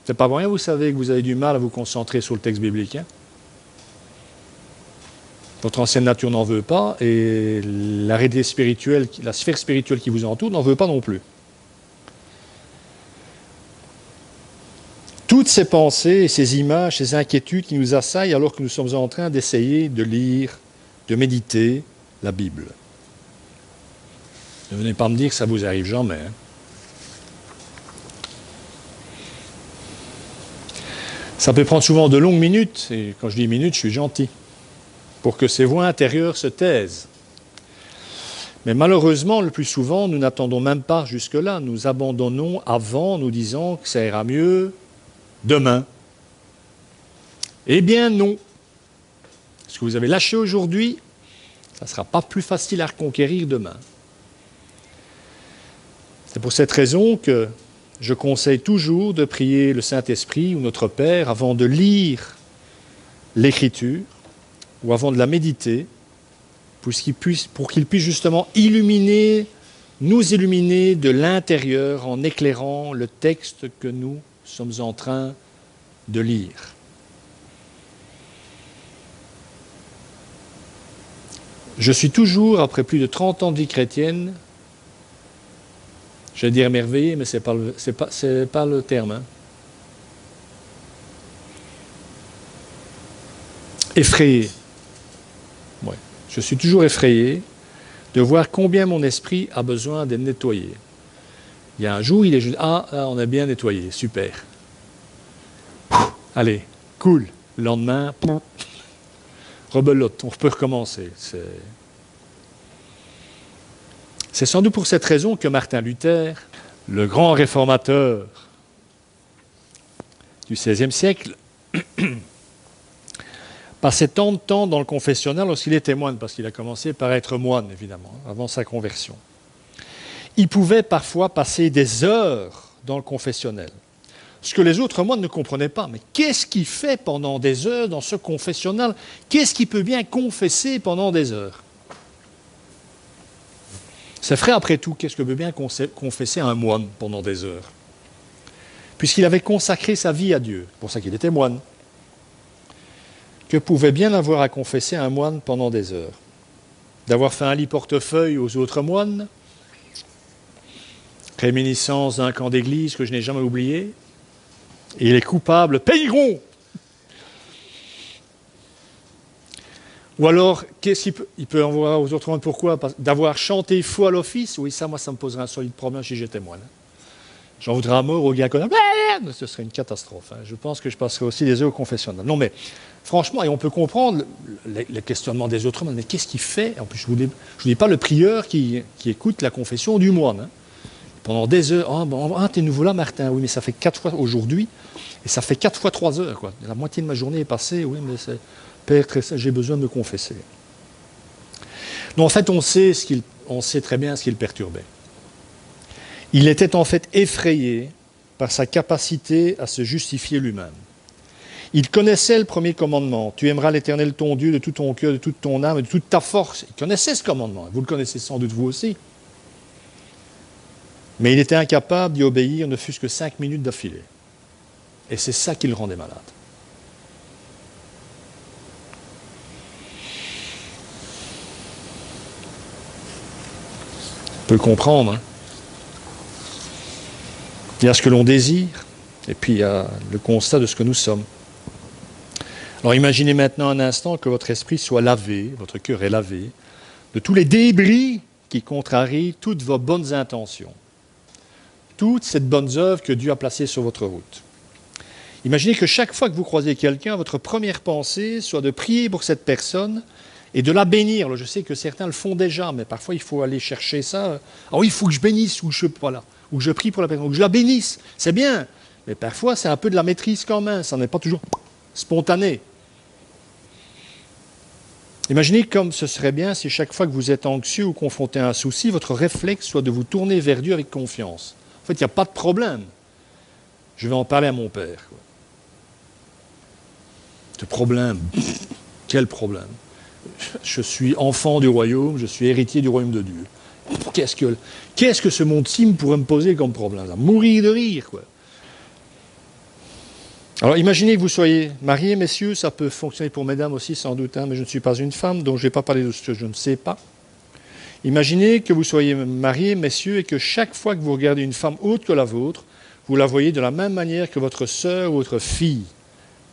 C'est pas pour rien, vous savez, que vous avez du mal à vous concentrer sur le texte biblique. Hein? Votre ancienne nature n'en veut pas, et la réalité spirituelle, la sphère spirituelle qui vous entoure n'en veut pas non plus. Toutes ces pensées, ces images, ces inquiétudes qui nous assaillent alors que nous sommes en train d'essayer de lire, de méditer la Bible. Ne venez pas me dire que ça vous arrive jamais. Hein? Ça peut prendre souvent de longues minutes, et quand je dis minutes, je suis gentil, pour que ces voix intérieures se taisent. Mais malheureusement, le plus souvent, nous n'attendons même pas jusque-là. Nous abandonnons avant, nous disant que ça ira mieux demain. Eh bien non. Ce que vous avez lâché aujourd'hui, ça ne sera pas plus facile à reconquérir demain. C'est pour cette raison que je conseille toujours de prier le Saint-Esprit ou notre Père avant de lire l'Écriture ou avant de la méditer, pour qu'il puisse justement nous illuminer de l'intérieur en éclairant le texte que nous sommes en train de lire. Je suis toujours, après plus de 30 ans de vie chrétienne, je vais dire émerveillé, mais ce n'est pas le terme. Hein. Effrayé. Ouais. Je suis toujours effrayé de voir combien mon esprit a besoin d'être nettoyé. Il y a un jour, il est juste, on a bien nettoyé, super. Allez, cool. Le lendemain, rebelote, on peut recommencer. C'est sans doute pour cette raison que Martin Luther, le grand réformateur du XVIe siècle, passait tant de temps dans le confessionnal lorsqu'il était moine, parce qu'il a commencé par être moine, évidemment, avant sa conversion. Il pouvait parfois passer des heures dans le confessionnel, ce que les autres moines ne comprenaient pas. Mais qu'est-ce qu'il fait pendant des heures dans ce confessionnal? Qu'est-ce qu'il peut bien confesser pendant des heures? C'est vrai, après tout, qu'est-ce que peut bien confesser un moine pendant des heures? Puisqu'il avait consacré sa vie à Dieu, c'est pour ça qu'il était moine. Que pouvait bien avoir à confesser un moine pendant des heures? D'avoir fait un lit portefeuille aux autres moines? Réminiscence d'un camp d'église que je n'ai jamais oublié? Et les coupables payeront! Ou alors, qu'est-ce qu'il peut en voir aux autres moines? Pourquoi? D'avoir chanté faux à l'office? Oui, ça, moi, ça me poserait un solide problème si j'étais moine. J'en voudrais à mort au gars comme ce serait une catastrophe. Hein. Je pense que je passerais aussi des heures au confessionnal. Non, mais franchement, et on peut comprendre les questionnements des autres moines. Mais qu'est-ce qu'il fait? En plus, je ne vous dis pas le prieur qui écoute la confession du moine. Hein. Pendant des heures. T'es nouveau là, Martin? Oui, mais ça fait 4 fois aujourd'hui. Et ça fait 4 fois 3 heures. Quoi. La moitié de ma journée est passée. Oui, mais c'est... Père, j'ai besoin de me confesser. Donc, en fait, on sait très bien ce qui le perturbait. Il était en fait effrayé par sa capacité à se justifier lui-même. Il connaissait le premier commandement. Tu aimeras l'Éternel ton Dieu de tout ton cœur, de toute ton âme, de toute ta force. Il connaissait ce commandement. Vous le connaissez sans doute vous aussi. Mais il était incapable d'y obéir ne fût-ce que 5 minutes d'affilée. Et c'est ça qui le rendait malade. On peut le comprendre. Hein. Il y a ce que l'on désire, et puis il y a le constat de ce que nous sommes. Alors imaginez maintenant un instant que votre esprit soit lavé, votre cœur est lavé, de tous les débris qui contrarient toutes vos bonnes intentions, toute cette bonne œuvre que Dieu a placée sur votre route. Imaginez que chaque fois que vous croisez quelqu'un, votre première pensée soit de prier pour cette personne et de la bénir. Alors, je sais que certains le font déjà, mais parfois il faut aller chercher ça. Ah oui, il faut que je bénisse, ou que je prie pour la personne, ou que je la bénisse. C'est bien, mais parfois c'est un peu de la maîtrise quand même, ça n'est pas toujours spontané. Imaginez comme ce serait bien si chaque fois que vous êtes anxieux ou confronté à un souci, votre réflexe soit de vous tourner vers Dieu avec confiance. En fait, il n'y a pas de problème. Je vais en parler à mon père. Ce problème, quel problème? Je suis enfant du royaume, je suis héritier du royaume de Dieu. Qu'est-ce que ce monde-ci pourrait me poser comme problème? Mourir de rire, quoi. Alors imaginez que vous soyez mariés, messieurs, ça peut fonctionner pour mesdames aussi sans doute, hein, mais je ne suis pas une femme, donc je ne vais pas parler de ce que je ne sais pas. Imaginez que vous soyez mariés, messieurs, et que chaque fois que vous regardez une femme autre que la vôtre, vous la voyez de la même manière que votre sœur ou votre fille.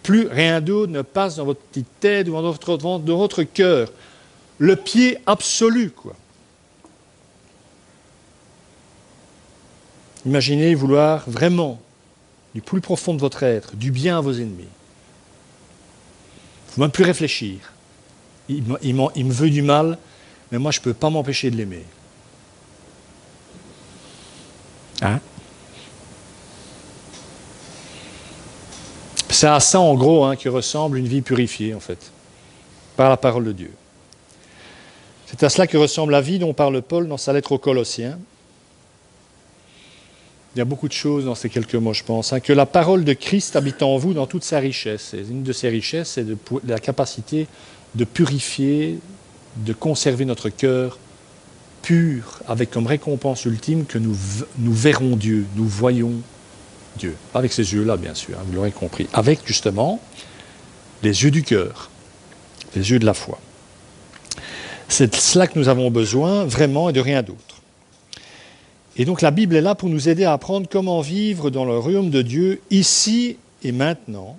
Plus rien d'autre ne passe dans votre petite tête ou dans votre cœur. Le pied absolu, quoi. Imaginez vouloir vraiment, du plus profond de votre être, du bien à vos ennemis. Il ne faut même plus réfléchir. Il me veut du mal, mais moi je ne peux pas m'empêcher de l'aimer. Hein? C'est à ça, en gros, hein, que ressemble une vie purifiée, en fait, par la parole de Dieu. C'est à cela que ressemble la vie dont parle Paul dans sa lettre aux Colossiens. Il y a beaucoup de choses dans ces quelques mots, je pense. Hein, que la parole de Christ habite en vous dans toute sa richesse. Et une de ses richesses, c'est la capacité de purifier, de conserver notre cœur pur, avec comme récompense ultime que nous verrons Dieu, nous voyons Dieu. Pas avec ces yeux-là, bien sûr, hein, vous l'aurez compris. Avec, justement, les yeux du cœur, les yeux de la foi. C'est de cela que nous avons besoin, vraiment, et de rien d'autre. Et donc la Bible est là pour nous aider à apprendre comment vivre dans le royaume de Dieu, ici et maintenant.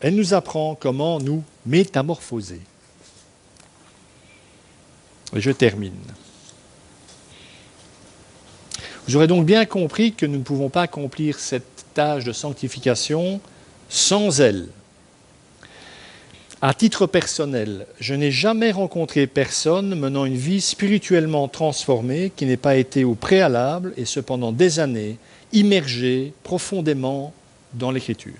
Elle nous apprend comment nous métamorphoser. Et je termine. Vous aurez donc bien compris que nous ne pouvons pas accomplir cette tâche de sanctification sans elle. À titre personnel, je n'ai jamais rencontré personne menant une vie spirituellement transformée qui n'ait pas été au préalable et cependant des années immergé profondément dans l'Écriture.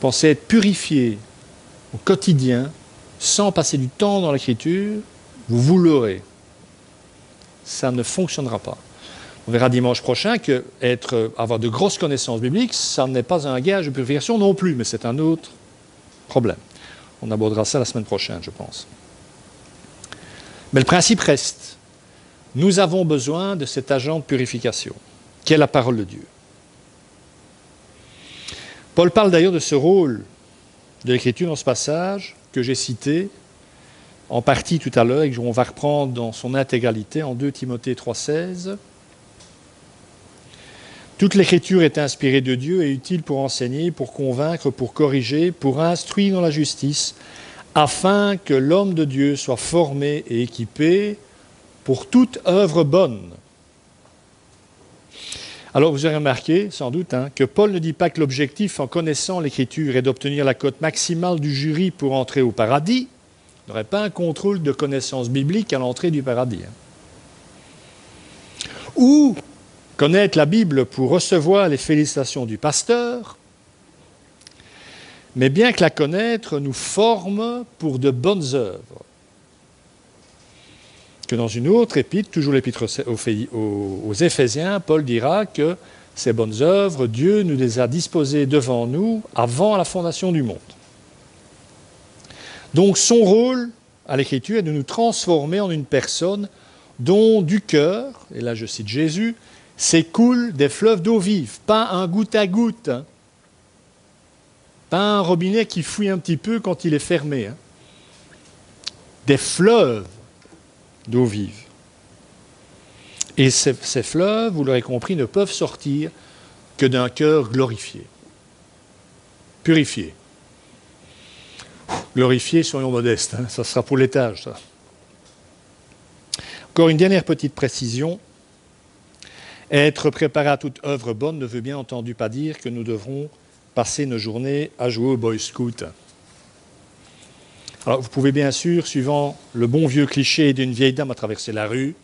Pensez être purifié au quotidien sans passer du temps dans l'Écriture, vous l'aurez. Ça ne fonctionnera pas. On verra dimanche prochain que avoir de grosses connaissances bibliques, ça n'est pas un gage de purification non plus, mais c'est un autre problème. On abordera ça la semaine prochaine, je pense. Mais le principe reste. Nous avons besoin de cet agent de purification, qui est la parole de Dieu. Paul parle d'ailleurs de ce rôle de l'Écriture dans ce passage que j'ai cité en partie tout à l'heure et qu'on va reprendre dans son intégralité en 2 Timothée 3,16. Toute l'Écriture est inspirée de Dieu et utile pour enseigner, pour convaincre, pour corriger, pour instruire dans la justice, afin que l'homme de Dieu soit formé et équipé pour toute œuvre bonne. Alors vous aurez remarqué, sans doute, que Paul ne dit pas que l'objectif en connaissant l'Écriture est d'obtenir la cote maximale du jury pour entrer au paradis. Il n'y aurait pas un contrôle de connaissances bibliques à l'entrée du paradis. Ou connaître la Bible pour recevoir les félicitations du pasteur, mais bien que la connaître nous forme pour de bonnes œuvres. Que dans une autre épître, toujours l'épître aux Éphésiens, Paul dira que ces bonnes œuvres, Dieu nous les a disposées devant nous avant la fondation du monde. Donc son rôle à l'Écriture est de nous transformer en une personne dont du cœur, et là je cite Jésus, s'écoulent des fleuves d'eau vive, pas un goutte à goutte, hein. Pas un robinet qui fouille un petit peu quand il est fermé. Hein. Des fleuves d'eau vive. Et ces fleuves, vous l'aurez compris, ne peuvent sortir que d'un cœur glorifié, purifié. Glorifié, soyons modestes, hein, ça sera pour l'étage, ça. Encore une dernière petite précision. Être préparé à toute œuvre bonne ne veut bien entendu pas dire que nous devrons passer nos journées à jouer au Boy Scout. Alors vous pouvez bien sûr, suivant le bon vieux cliché d'une vieille dame à traverser la rue,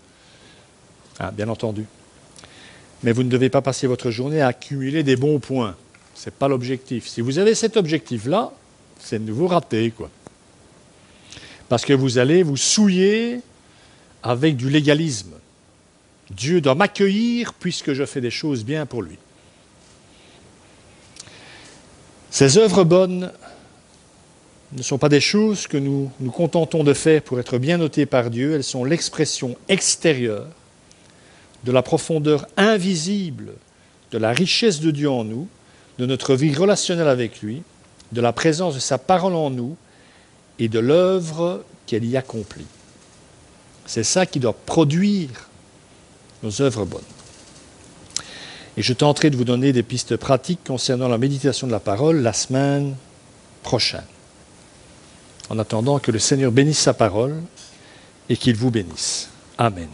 bien entendu, mais vous ne devez pas passer votre journée à accumuler des bons points. Ce n'est pas l'objectif. Si vous avez cet objectif-là, c'est de vous rater, quoi. Parce que vous allez vous souiller avec du légalisme. Dieu doit m'accueillir puisque je fais des choses bien pour lui. Ces œuvres bonnes ne sont pas des choses que nous nous contentons de faire pour être bien notés par Dieu. Elles sont l'expression extérieure de la profondeur invisible de la richesse de Dieu en nous, de notre vie relationnelle avec lui, de la présence de sa parole en nous et de l'œuvre qu'elle y accomplit. C'est ça qui doit produire nos œuvres bonnes. Et je tenterai de vous donner des pistes pratiques concernant la méditation de la parole la semaine prochaine. En attendant, que le Seigneur bénisse sa parole et qu'il vous bénisse. Amen.